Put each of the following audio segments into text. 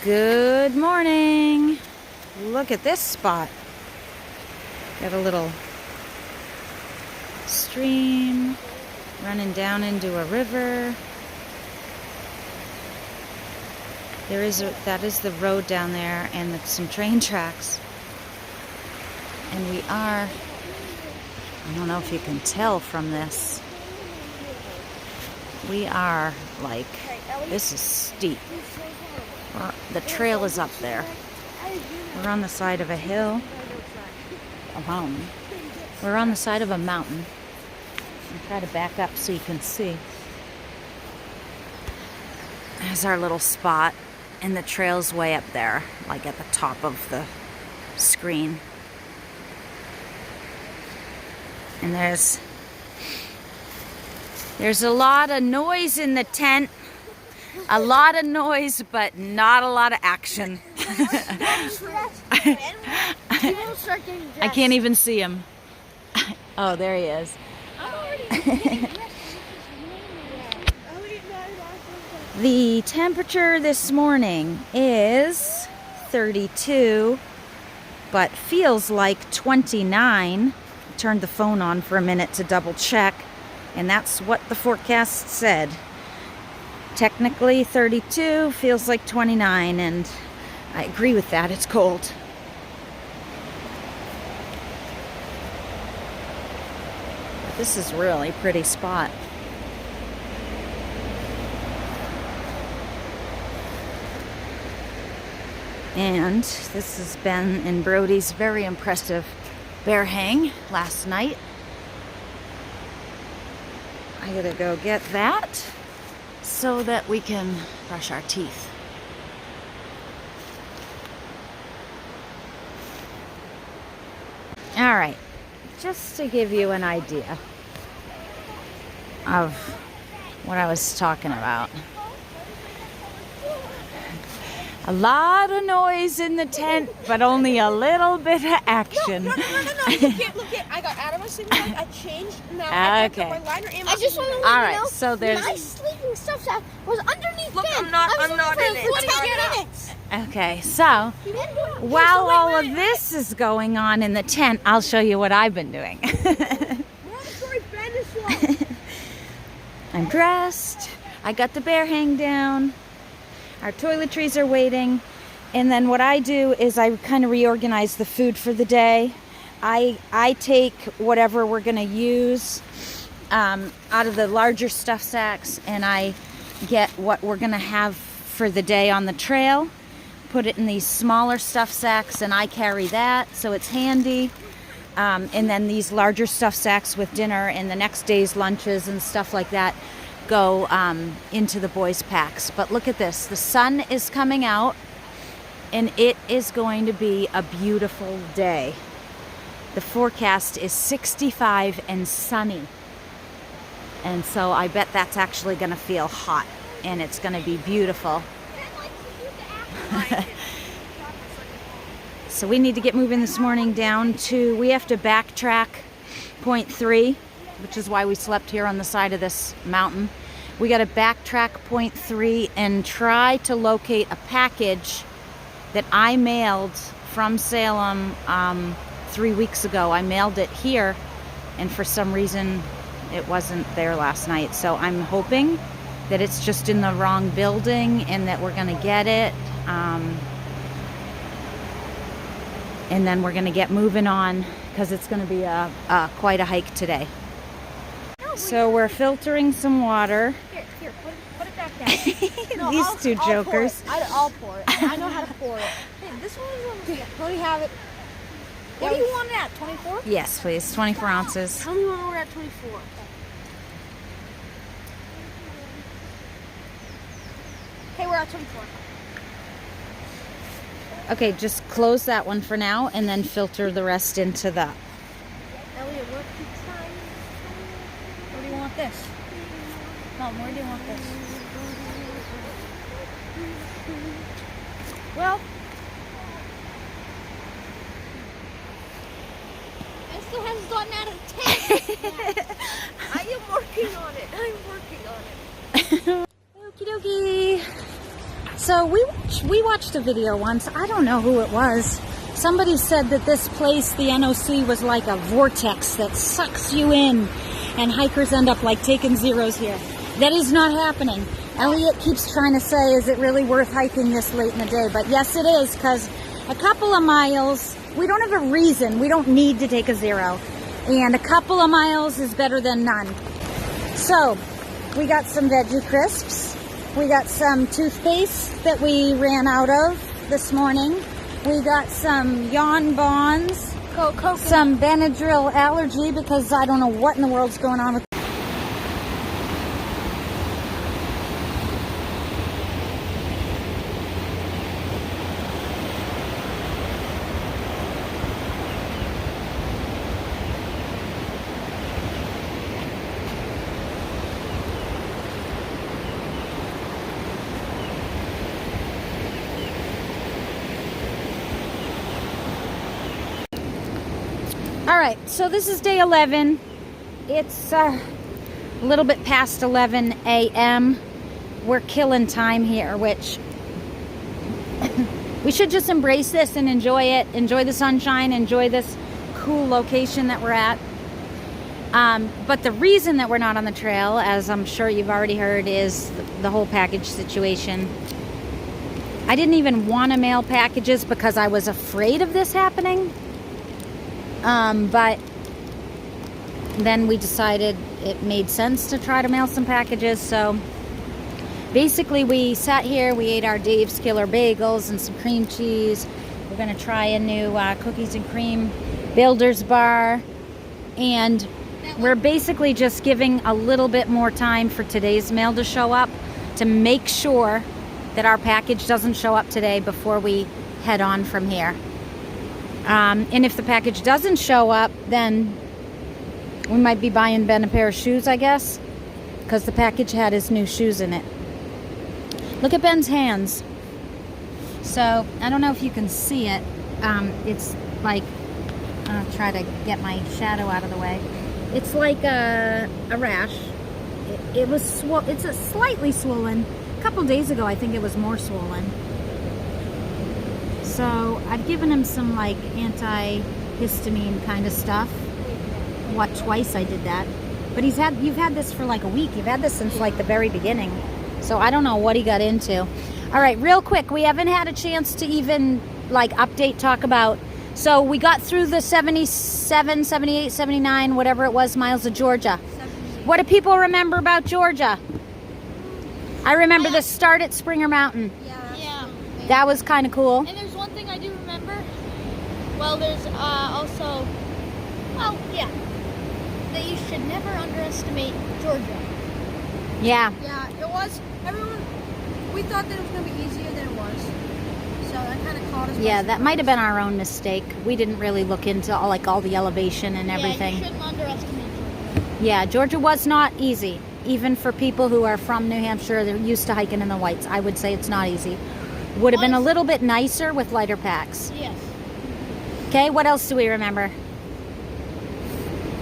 Good morning. Look at this spot. Got a little stream running down into a river. That is the road down there, and some train tracks. And we are, I don't know if you can tell from this, we are like, this is steep. The trail is up there. We're on the side of a hill, a mountain. We're on the side of a mountain. I'll try to back up so you can see. There's our little spot, and the trail's way up there, like at the top of the screen. And there's a lot of noise in the tent. A lot of noise, but not a lot of action. I can't even see him. Oh, there he is. The temperature this morning is 32, but feels like 29. Turned the phone on for a minute to double check, and that's what the forecast said. Technically 32, feels like 29, and I agree with that. It's cold. But this is really pretty spot. And this has been in Brody's very impressive bear hang last night. I gotta go get that so that we can brush our teeth. All right, just to give you an idea of what I was talking about. A lot of noise in the tent, but only a little bit of action. No. You can't look at. I got out of my sleeping bag. I changed. Now I got my liner in my. I just want to let you know. So there's. My sleeping stuff was underneath. Look, tent. I'm not in it. Okay, so while all of this is going on in the tent, I'll show you what I've been doing. I'm dressed. I got the bear hang down. Our toiletries are waiting, and then what I do is I kind of reorganize the food for the day. I take whatever we're going to use out of the larger stuff sacks, and I get what we're going to have for the day on the trail, put it in these smaller stuff sacks, and I carry that, so it's handy. And then these larger stuff sacks with dinner and the next day's lunches and stuff like that go into the boys' packs. But look at this. The sun is coming out, and it is going to be a beautiful day. The forecast is 65 and sunny. And so I bet that's actually going to feel hot, and it's going to be beautiful. So we need to get moving this morning down to, we have to backtrack point 3, which is why we slept here on the side of this mountain. We got to backtrack point 3 and try to locate a package that I mailed from Salem 3 weeks ago. I mailed it here, and for some reason it wasn't there last night. So I'm hoping that it's just in the wrong building and that we're going to get it. And then we're going to get moving on because it's going to be quite a hike today. So we're filtering some water. Here, put it back down. No, These two jokers. I'll pour it. I know how to pour it. Hey, this one is almost good. Let me have it. What do you want it at? 24? Yes, please. 24 ounces. Tell me when we're at 24. Okay, we're at 24. Okay, just close that one for now and then filter the rest into that. Elliot, what time? Where do you want this? Mom, where do you want this? Well, I still haven't gotten out of 10. I am working on it. I'm working on it. Okie dokie. So we watched a video once. I don't know who it was. Somebody said that this place, the NOC, was like a vortex that sucks you in, and hikers end up like taking zeros here. That is not happening. Elliot keeps trying to say, is it really worth hiking this late in the day? But yes, it is, because a couple of miles, we don't have a reason. We don't need to take a zero. And a couple of miles is better than none. So, we got some veggie crisps. We got some toothpaste that we ran out of this morning. We got some Yawn Bonds. Some Benadryl allergy because I don't know what in the world's going on with. All right, so this is day 11. It's a little bit past 11 a.m. We're killing time here, which we should just embrace this and enjoy it. Enjoy the sunshine, enjoy this cool location that we're at. But the reason that we're not on the trail, as I'm sure you've already heard, is the whole package situation. I didn't even want to mail packages because I was afraid of this happening. But then we decided it made sense to try to mail some packages. So basically we sat here, we ate our Dave's Killer bagels and some cream cheese. We're going to try a new cookies and cream Builder's bar. And we're basically just giving a little bit more time for today's mail to show up to make sure that our package doesn't show up today before we head on from here. And if the package doesn't show up, then we might be buying Ben a pair of shoes, I guess, because the package had his new shoes in it. Look at Ben's hands. So, I don't know if you can see it. It's like, I'll try to get my shadow out of the way. It's like a rash. It's a slightly swollen. A couple days ago, I think it was more swollen. So I've given him some like antihistamine kind of stuff. Twice I did that. But you've had this for like a week. You've had this since like the very beginning. So I don't know what he got into. All right, real quick, we haven't had a chance to even like talk about. So we got through the 77, 78, 79, whatever it was, miles of Georgia. 78. What do people remember about Georgia? I remember the start at Springer Mountain. Yeah. That was kind of cool. And there's one thing I do remember. Well, there's also, that you should never underestimate Georgia. Yeah. Yeah, it was. We thought that it was going to be easier than it was. So that kind of caught us. Yeah, that might have been our own mistake. We didn't really look into all the elevation and everything. Yeah, you shouldn't underestimate Georgia. Yeah, Georgia was not easy. Even for people who are from New Hampshire, they're used to hiking in the whites. I would say it's not easy. Would have been a little bit nicer with lighter packs. Yes. Okay, what else do we remember?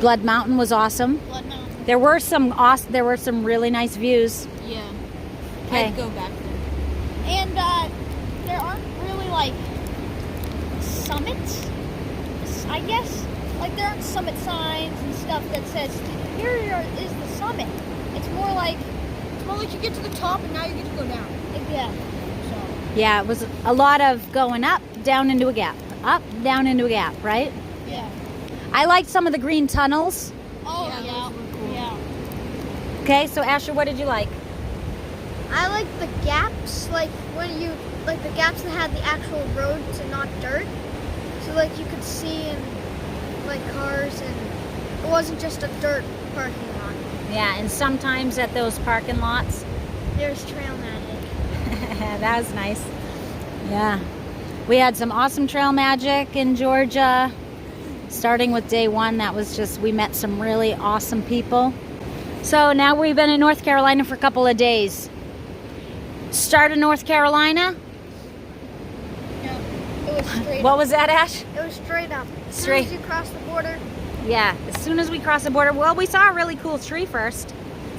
Blood Mountain was awesome. Blood Mountain. There were some really nice views. Yeah. Okay. I'd go back there. And there aren't really like summits, I guess. Like there aren't summit signs and stuff that says here is the summit. It's more like you get to the top and now you get to go down. Yeah. So. Yeah, it was a lot of going up, down into a gap, up, down into a gap, right? Yeah. I liked some of the green tunnels. Oh yeah. Cool. Yeah. Okay, so Asher, what did you like? I like the gaps, like the gaps that had the actual road to not dirt. So like you could see in like cars and it wasn't just a dirt parking lot. Yeah, and sometimes at those parking lots. There's trail magic. That was nice. Yeah. We had some awesome trail magic in Georgia. Starting with day one, we met some really awesome people. So now we've been in North Carolina for a couple of days. Start in North Carolina. Yeah, it was straight What up. was that, Ash? It was straight up. Straight. As soon as you cross the border. Yeah, as soon as we crossed the border, well, we saw a really cool tree first.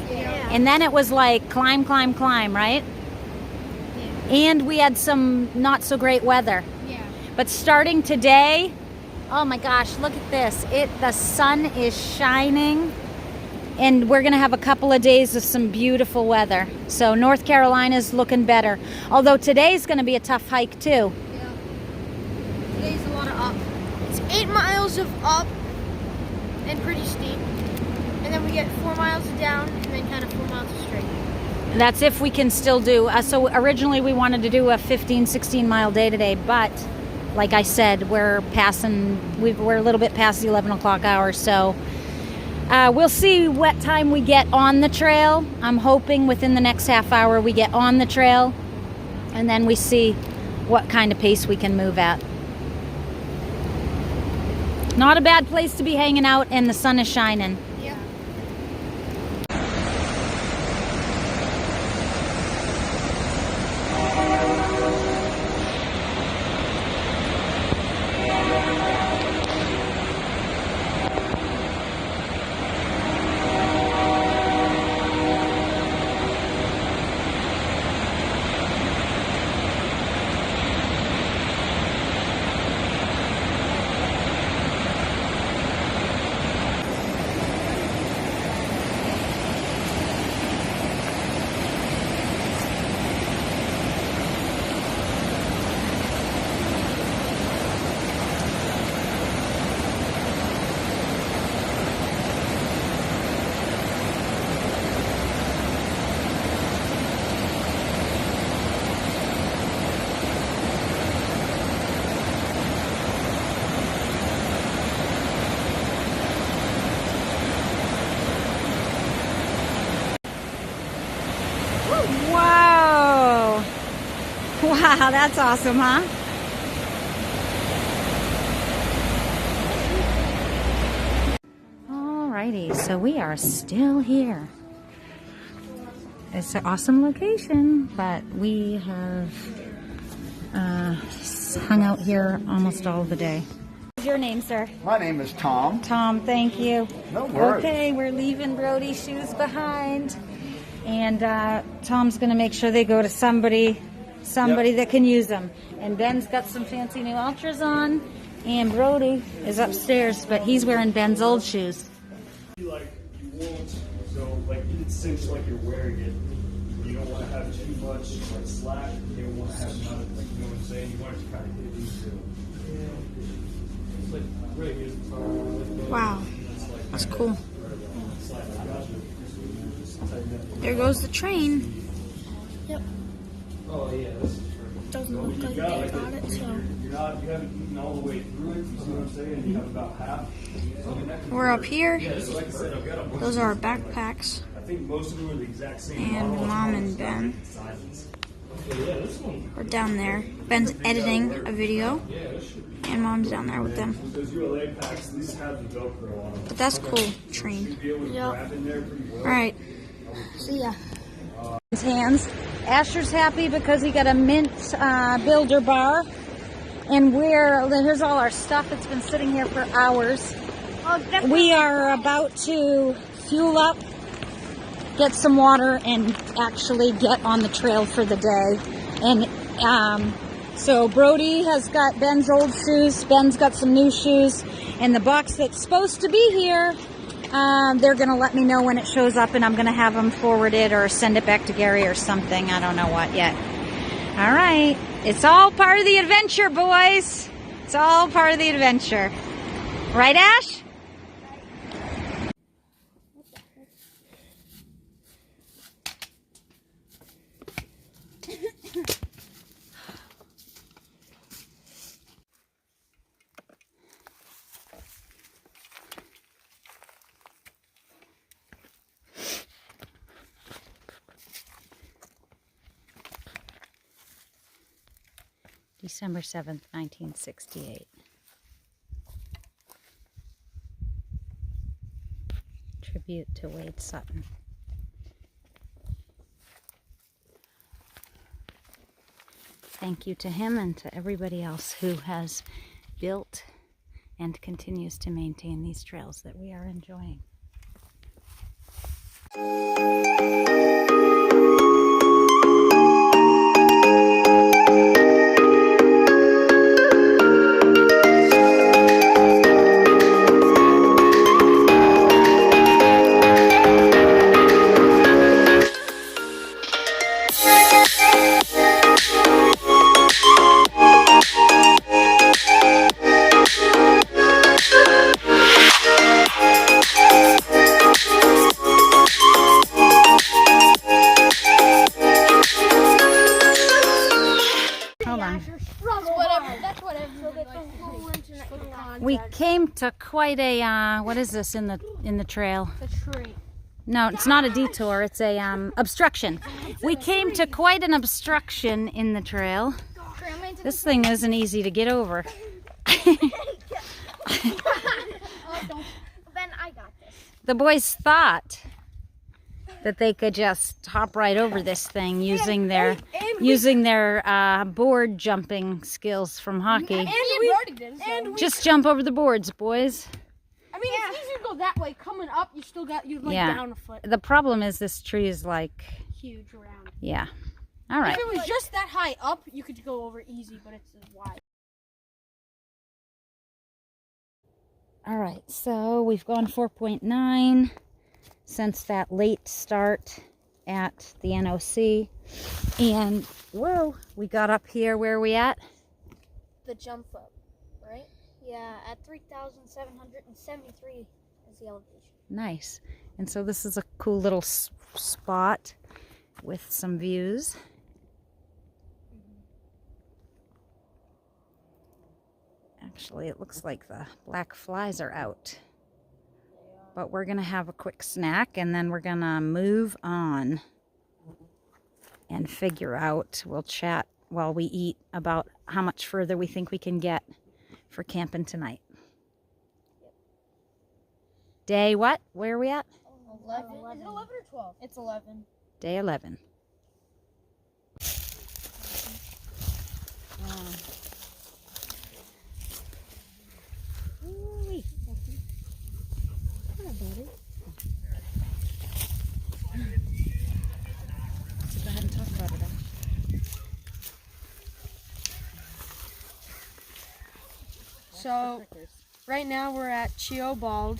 Yeah. And then it was like climb, right? Yeah. And we had some not so great weather. Yeah. But starting today, oh my gosh, look at this. The sun is shining, and we're gonna have a couple of days of some beautiful weather. So North Carolina's looking better. Although today's gonna be a tough hike too. Yeah. Today's a lot of up. It's 8 miles of up and pretty steep. And then we get 4 miles of down and then kind of 4 miles of straight. That's if we can still do, so originally we wanted to do a 15, 16 mile day today, but like I said, we're a little bit past the 11 o'clock hour, so we'll see what time we get on the trail. I'm hoping within the next half hour we get on the trail, and then we see what kind of pace we can move at. Not a bad place to be hanging out, and the sun is shining. Yeah. Wow! Wow, that's awesome, huh? Alrighty, so we are still here. It's an awesome location, but we have hung out here almost all the day. What's your name, sir? My name is Tom. Tom, thank you. No worries. Okay, we're leaving Brody's shoes behind. And Tom's going to make sure they go to somebody that can use them. And Ben's got some fancy new Ultras on. And Brody is upstairs, but he's wearing Ben's old shoes. Like you won't, so like it seems like you're wearing it. You don't want to have too much like slack. You don't want to have none. Like you know what I'm saying. You want it to kind of get used to. It's like really good. Wow. That's cool. There goes the train. Yep. Oh yeah, this is Doesn't look like they got it, so. you haven't eaten all the way through it. You see what I'm saying? You have about half. We're up here. Like I said, I've got a bunch. Those are our backpacks. I think most of them are the exact same. And model. Mom and Ben. Sizes. Okay, yeah, this one. We're down there. Ben's editing a video. And Mom's down there with them. Those ULA packs, these have the Velcro on them. But that's cool. Train. You'll be able to grab in there pretty well. Alright. See ya. His hands. Asher's happy because he got a mint builder bar. And here's all our stuff. It's been sitting here for hours. We are about to fuel up, get some water, and actually get on the trail for the day. And so Brody has got Ben's old shoes. Ben's got some new shoes. And the box that's supposed to be here, they're going to let me know when it shows up, and I'm going to have them forward it or send it back to Gary or something. I don't know what yet. All right. It's all part of the adventure, boys. It's all part of the adventure. Right, Ash? December 7th, 1968. Tribute to Wade Sutton. Thank you to him and to everybody else who has built and continues to maintain these trails that we are enjoying. Hold on. That's what everybody likes. We came to quite a what is this in the trail? The tree. No, it's not a detour. It's a obstruction. We came to quite an obstruction in the trail. This thing isn't easy to get over. Ben, I got this. The boys thought that they could just hop right over this thing using their board jumping skills from hockey. Just jump over the boards, boys. I mean, it's easier to go that way. Coming up, you're down a foot. The problem is this tree is like Huge around. yeah. All right. If it was just that high up, you could go over easy, but it's wide. All right. So we've gone 4.9 since that late start at the NOC, and whoa, we got up here. Where are we at? The jump up, right? Yeah, at 3,773 is the elevation. Nice. And so this is a cool little spot with some views. Actually, it looks like the black flies are out. But we're going to have a quick snack and then we're going to move on and figure out, we'll chat while we eat about how much further we think we can get for camping tonight. Day what? Where are we at? 11. Is it 11 or 12? It's 11. Day 11. Go ahead and talk about it. So, right now we're at Chiobald,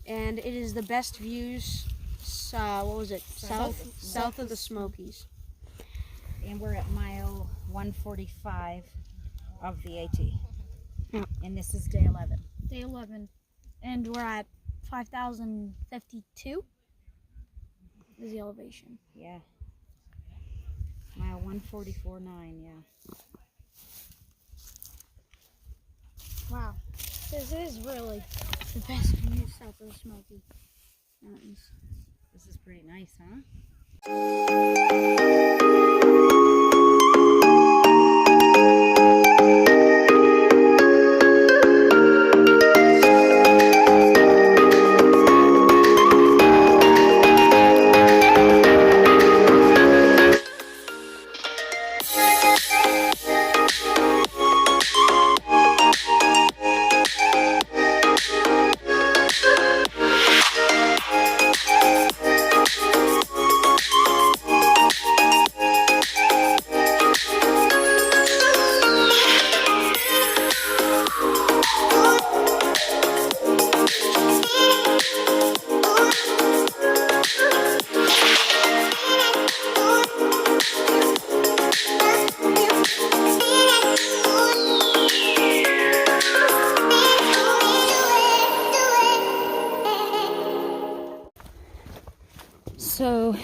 and it is the best views, what was it? South of the Smokies. And we're at mile 145 of the AT. Yeah. And this is day 11. Day 11. And we're at 5,052 is the elevation. Yeah. Mile 144.9, yeah. Wow. This is really the best view south of the Smoky Mountains. This is pretty nice, huh? So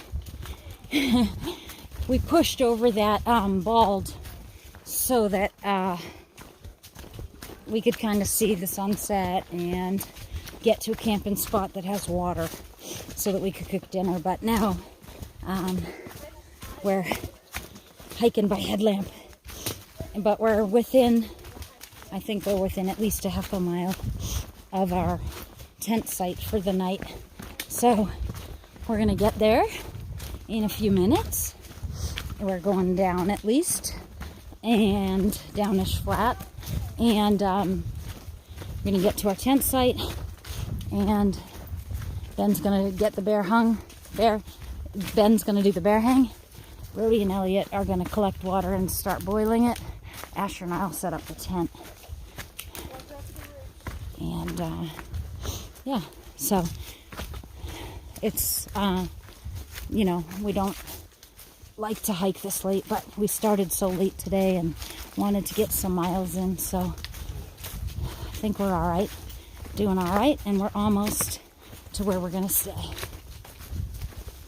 we pushed over that bald so that we could kind of see the sunset and get to a camping spot that has water so that we could cook dinner. But now we're hiking by headlamp, but we're within, I think we're within at least a half a mile of our tent site for the night. So we're gonna get there in a few minutes. We're going down at least, and downish flat, and we're gonna get to our tent site, and Ben's gonna get the bear hung. Ben's gonna do the bear hang. Brody and Elliot are gonna collect water and start boiling it. Asher and I'll set up the tent. And yeah, so it's you know, we don't like to hike this late, but we started so late today and wanted to get some miles in, so I think we're all right, doing all right, and we're almost to where we're gonna stay.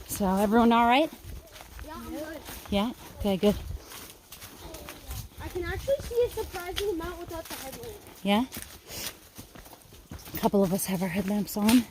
So everyone all right? Yeah, I'm good. Yeah? Okay, good. can actually see a surprising amount without the headlamp. Yeah? A couple of us have our headlamps on.